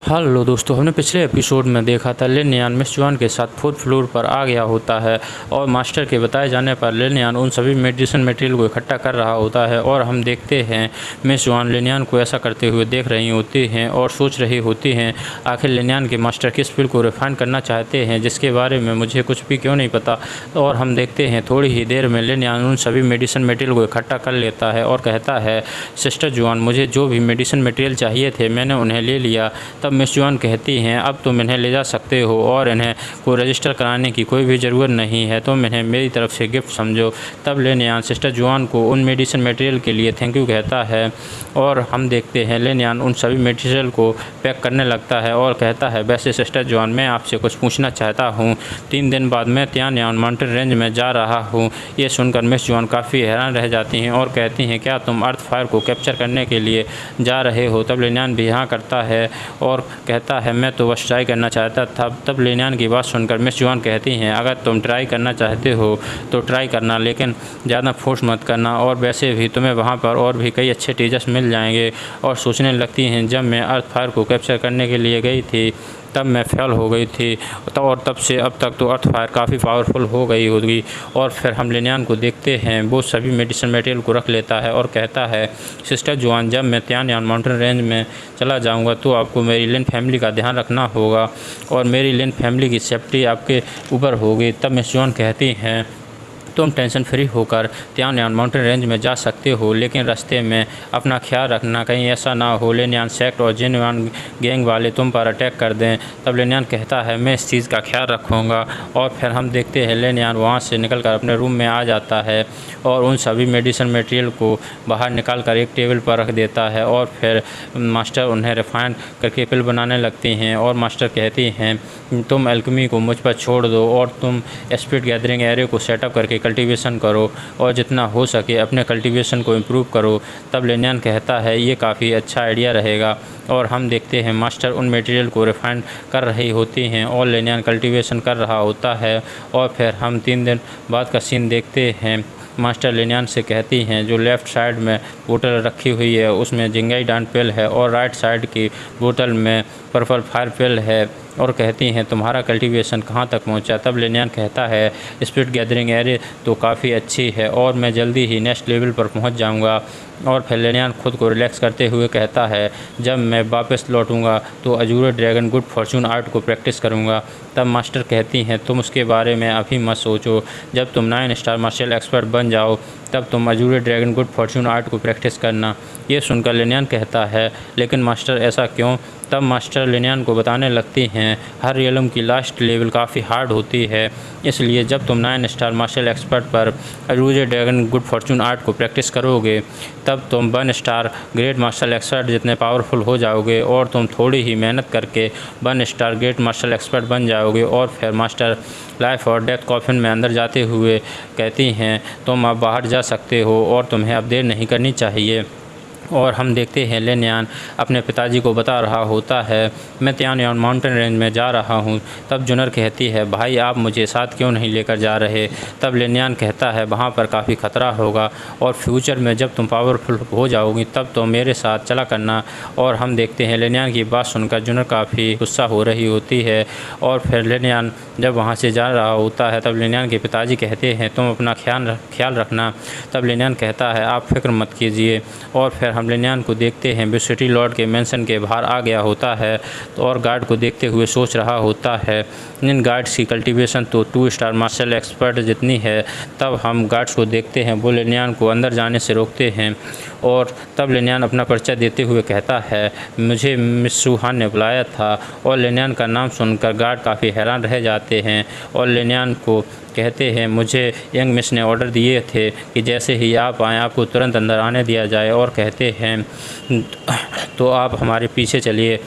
Hello दोस्तों, हमने पिछले एपिसोड में देखा था लिन यान मिस जुआन के साथ फोर्थ फ्लोर पर आ गया होता है और मास्टर के बताए जाने पर लिन यान उन सभी मेडिसिन मटेरियल को इकट्ठा कर रहा होता है और हम देखते हैं मिस जुआन लिन यान को ऐसा करते हुए देख रही होती हैं और सोच रही होती हैं आखिर लिन यान के मास्टर किस फील्ड को रिफाइन करना चाहते हैं जिसके बारे में मुझे कुछ भी क्यों नहीं पता। और हम देखते हैं थोड़ी ही देर में लिन यान उन सभी मेडिसिन मटेरियल को इकट्ठा कर लेता है और कहता है, सिस्टर जुआन, मुझे जो भी मेडिसिन मटेरियल चाहिए थे मैंने उन्हें ले लिया। तब मिस जुआन कहती हैं, अब तुम इन्हें ले जा सकते हो और इन्हें को रजिस्टर कराने की कोई भी ज़रूरत नहीं है, तुम इन्हें मेरी तरफ से गिफ्ट समझो। तब लिन यान सिस्टर जुआन को उन मेडिसिन मटेरियल के लिए थैंक यू कहता है और हम देखते हैं लिन यान उन सभी मटेरियल को पैक करने लगता है और कहता है, वैसे सिस्टर जुआन, मैं आपसे कुछ पूछना चाहता हूँ। 3 दिन बाद मैं तियानयान माउंटेन रेंज में जा रहा हूँ। ये सुनकर मिस जुआन काफ़ी हैरान रह जाती हैं और कहती हैं, क्या तुम अर्थ फायर को कैप्चर करने के लिए जा रहे हो? तब लिन यान भी हाँ करता है और कहता है, मैं तो बस ट्राई करना चाहता था। तब लिन यान की बात सुनकर मिस जुआन कहती हैं, अगर तुम ट्राई करना चाहते हो तो ट्राई करना, लेकिन ज़्यादा फोर्स मत करना, और वैसे भी तुम्हें वहाँ पर और भी कई अच्छे टीचर्स मिल जाएंगे। और सोचने लगती हैं, जब मैं अर्थ फायर को कैप्चर करने के लिए गई थी तब मैं फेल हो गई थी और तब से अब तक तो अर्थ फायर काफ़ी पावरफुल हो गई होगी। और फिर हम लिन यान को देखते हैं, वो सभी मेडिसिन मटेरियल को रख लेता है और कहता है, सिस्टर जुआन, जब मैं तियानयान माउंटेन रेंज में चला जाऊंगा तो आपको मेरी लिन फैमिली का ध्यान रखना होगा और मेरी लिन फैमिली की सेफ्टी आपके ऊपर होगी। तब मिस जुआन कहती हैं, तुम टेंशन फ्री होकर तियानयान माउंटेन रेंज में जा सकते हो, लेकिन रास्ते में अपना ख्याल रखना, कहीं ऐसा ना हो लिन यान सेक्ट और जिनयान गैंग वाले तुम पर अटैक कर दें। तब लिन यान कहता है, मैं इस चीज़ का ख्याल रखूँगा। और फिर हम देखते हैं लिन यान वहाँ से निकलकर अपने रूम में आ जाता है और उन सभी मेडिसिन मटेरियल को बाहर निकाल कर एक टेबल पर रख देता है और फिर मास्टर उन्हें रिफाइन करके पिल बनाने लगती हैं और मास्टर कहती हैं, तुम एल्केमी को मुझ पर छोड़ दो और तुम स्पिरिट गैदरिंग एरिया को सेटअप करके कल्टीवेशन करो और जितना हो सके अपने कल्टीवेशन को इम्प्रूव करो। तब लिन यान कहता है, ये काफ़ी अच्छा आइडिया रहेगा। और हम देखते हैं मास्टर उन मटेरियल को रिफाइन कर रही होती हैं और लिन यान कल्टीवेशन कर रहा होता है। और फिर हम 3 दिन बाद का सीन देखते हैं। मास्टर लिन यान से कहती हैं, जो लेफ़्ट साइड में बोतल रखी हुई है उसमें जिंगाई डांट पिल है और राइट साइड की बोतल में पर्पल फायर पिल है, और कहती हैं, तुम्हारा कल्टीवेशन कहाँ तक पहुँचा? तब लिन यान कहता है, स्पिरिट गैदरिंग एरिया तो काफ़ी अच्छी है और मैं जल्दी ही नेक्स्ट लेवल पर पहुँच जाऊँगा। और फिर लिन यान खुद को रिलैक्स करते हुए कहता है, जब मैं वापस लौटूंगा तो अजूरे ड्रैगन गुड फॉर्चून आर्ट को प्रैक्टिस करूंगा। तब मास्टर कहती हैं, तुम उसके बारे में अभी मत सोचो, जब तुम 9 स्टार मार्शल एक्सपर्ट बन जाओ तब तुम अजूरे ड्रैगन गुड फॉर्चून आर्ट को प्रैक्टिस करना। ये सुनकर लिन यान कहता है, लेकिन मास्टर ऐसा क्यों? तब मास्टर लिन यान को बताने लगती हैं, हर रियलम की लास्ट लेवल काफ़ी हार्ड होती है, इसलिए जब तुम 9 स्टार मार्शल एक्सपर्ट पर अजूरे ड्रैगन गुड फॉर्चून आर्ट को प्रैक्टिस करोगे तब तुम 1 स्टार ग्रेट मार्शल एक्सपर्ट जितने पावरफुल हो जाओगे और तुम थोड़ी ही मेहनत करके 1 स्टार ग्रेट मार्शल एक्सपर्ट बन जाओगे। और फिर मास्टर लाइफ और डेथ कॉफिन में अंदर जाते हुए कहती हैं, तुम अब बाहर जा सकते हो और तुम्हें अब देर नहीं करनी चाहिए। और हम देखते हैं लिन यान अपने पिताजी को बता रहा होता है, मैं तियानयान माउंटेन रेंज में जा रहा हूँ। तब जुनर कहती है, भाई आप मुझे साथ क्यों नहीं लेकर जा रहे? तब लिन यान कहता है, वहाँ पर काफ़ी ख़तरा होगा और फ्यूचर में जब तुम पावरफुल हो जाओगी तब तो मेरे साथ चला करना। और हम देखते हैं लिन यान की बात सुनकर जुनर काफ़ी गुस्सा हो रही होती है। और फिर लिन यान जब वहाँ से जा रहा होता है तब लिन यान के पिताजी कहते हैं, तुम अपना ख्याल रखना। तब लिन यान कहता है, आप फिक्र मत कीजिए। और फिर हम लिन यान को देखते हैं, वो सिटी लॉर्ड के मेंशन के बाहर आ गया होता है तो और गार्ड को देखते हुए सोच रहा होता है, इन गार्ड्स की कल्टीवेशन तो 2 स्टार मार्शल एक्सपर्ट जितनी है। तब हम गार्ड्स को देखते हैं, वो लिन यान को अंदर जाने से रोकते हैं। और तब लिन यान अपना परिचय देते हुए कहता है, मुझे मिस सुहान ने बुलाया था। और लिन यान का नाम सुनकर गार्ड काफ़ी हैरान रह जाते हैं और लिन यान को कहते हैं, मुझे यंग मिस ने ऑर्डर दिए थे कि जैसे ही आप आएँ आपको तुरंत अंदर आने दिया जाए, और कहते हैं तो आप हमारे पीछे चलिए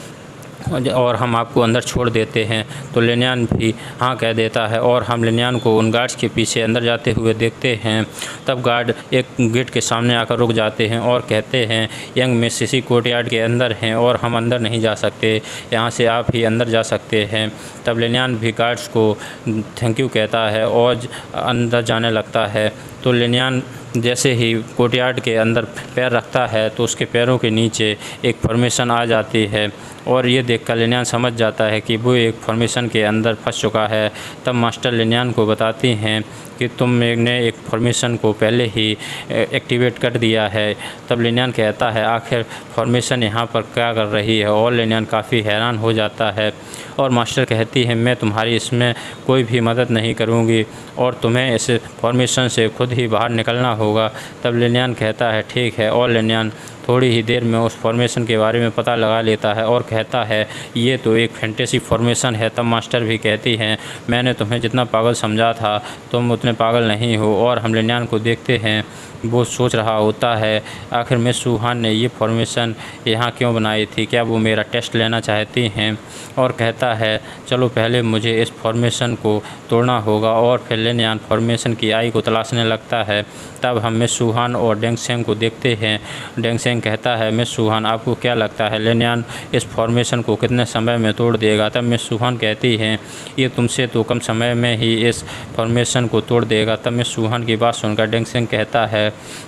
और हम आपको अंदर छोड़ देते हैं। तो लिन यान भी हाँ कह देता है और हम लिन यान को उन गार्ड्स के पीछे अंदर जाते हुए देखते हैं। तब गार्ड एक गेट के सामने आकर रुक जाते हैं और कहते हैं, यंग मिस इसी कोर्टयार्ड के अंदर हैं और हम अंदर नहीं जा सकते, यहाँ से आप ही अंदर जा सकते हैं। तब लिन यान भी गार्ड्स को थैंक यू कहता है और अंदर जाने लगता है। तो लिनयान जैसे ही कोर्टयार्ड के अंदर पैर रखता है तो उसके पैरों के नीचे एक फॉर्मेशन आ जाती है और ये देखकर लिनयान समझ जाता है कि वो एक फॉर्मेशन के अंदर फंस चुका है। तब मास्टर लिनयान को बताती हैं कि तुमने एक फॉर्मेशन को पहले ही एक्टिवेट कर दिया है। तब लिनयान कहता है आखिर फॉर्मेशन यहाँ पर क्या कर रही है, और लिनयान काफ़ी हैरान हो जाता है और मास्टर कहती है मैं तुम्हारी इसमें कोई भी मदद नहीं करूँगी और तुम्हें इस फॉर्मेशन से खुद ही बाहर निकलना होगा। तब लिनयान कहता है ठीक है, और लिनयान थोड़ी ही देर में उस फॉर्मेशन के बारे में पता लगा लेता है और कहता है ये तो एक फैंटेसी फॉर्मेशन है। तब मास्टर भी कहती हैं मैंने तुम्हें जितना पागल समझा था तुम उतने पागल नहीं हो। और हम लिनयान को देखते हैं वो सोच रहा होता है आखिर मिस सुहान ने ये फॉर्मेशन यहाँ क्यों बनाई थी, क्या वो मेरा टेस्ट लेना चाहती हैं। और कहता है चलो पहले मुझे इस फॉर्मेशन को तोड़ना होगा, और फिर लिनयान फॉर्मेशन की आई को तलाशने लगता है। तब हम मिस सुहान और डेंग सेंग को देखते हैं। डेंग सेंग कहता है मिस सुहान आपको क्या लगता है लिनयान इस फॉर्मेशन को कितने समय में तोड़ देगा। तब मिस सुहान कहती हैं ये तुमसे तो कम समय में ही इस फॉर्मेशन को तोड़ देगा। तब मिस सुहान की बात सुनकर डेंग सेंग कहता है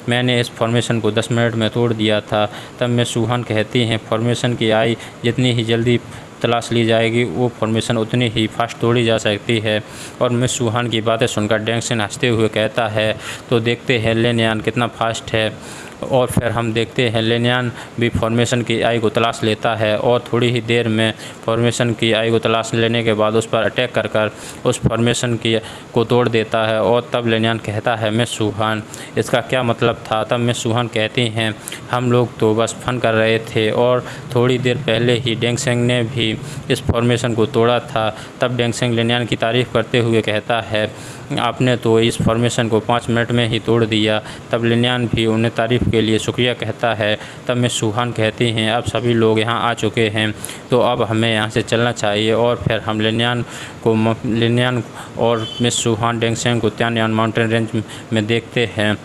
मैंने इस फॉर्मेशन को 10 मिनट में तोड़ दिया था। तब मिस सुहान कहती हैं फॉर्मेशन की आई जितनी ही जल्दी तलाश ली जाएगी वो फॉर्मेशन उतनी ही फास्ट तोड़ी जा सकती है। और मिस सुहान की बातें सुनकर डेंग सेंग हंसते हुए कहता है तो देखते हैं लिनयान कितना फास्ट है। और फिर हम देखते हैं लिनयान भी फॉर्मेशन की आई को तलाश लेता है और थोड़ी ही देर में फॉर्मेशन की आई को तलाश लेने के बाद उस पर अटैक कर उस फॉर्मेशन की को तोड़ देता है। और तब लिनयान कहता है मिस सुहान इसका क्या मतलब था। तब मिस सुहान कहती हैं हम लोग तो बस फन कर रहे थे और थोड़ी देर पहले ही डेंग सेंग ने भी इस फॉर्मेशन को तोड़ा था। तब डेंग सेंग लिनयान की तारीफ़ करते हुए कहता है आपने तो इस फॉर्मेशन को 5 मिनट में ही तोड़ दिया। तब लिनयान भी उन्हें तारीफ़ के लिए शुक्रिया कहता है। तब मिस सुहान कहती हैं अब सभी लोग यहाँ आ चुके हैं तो अब हमें यहाँ से चलना चाहिए। और फिर हम लिनयान और मिस सुहान डेंग सेंग को त्यानयान माउंटेन रेंज में देखते हैं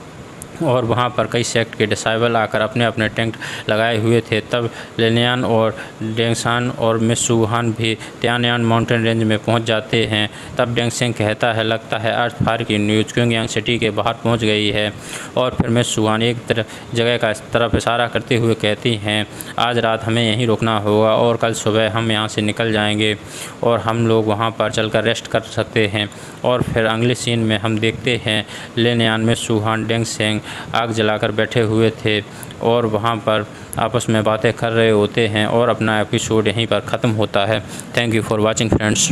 और वहाँ पर कई सेक्ट के डिसाइबल आकर अपने अपने टेंट लगाए हुए थे। तब लिनयान और डेंग सेंग और मिस सुहान भी त्यानयान माउंटेन रेंज में पहुँच जाते हैं। तब डेंग सेंग कहता है लगता है अर्थ फायर की न्यूज़ क्योंगयांग सिटी के बाहर पहुँच गई है। और फिर मिस सुहान एक जगह का तरफ इशारा करते हुए कहती हैं आज रात हमें यहीं रुकना होगा और कल सुबह हम यहाँ से निकल जाएंगे और हम लोग वहाँ पर चलकर रेस्ट कर सकते हैं। और फिर अगले सीन में हम देखते हैं लिनयान मिस सुहान डेंग सेंग आग जलाकर बैठे हुए थे और वहाँ पर आपस में बातें कर रहे होते हैं और अपना एपिसोड यहीं पर ख़त्म होता है। Thank you for watching friends.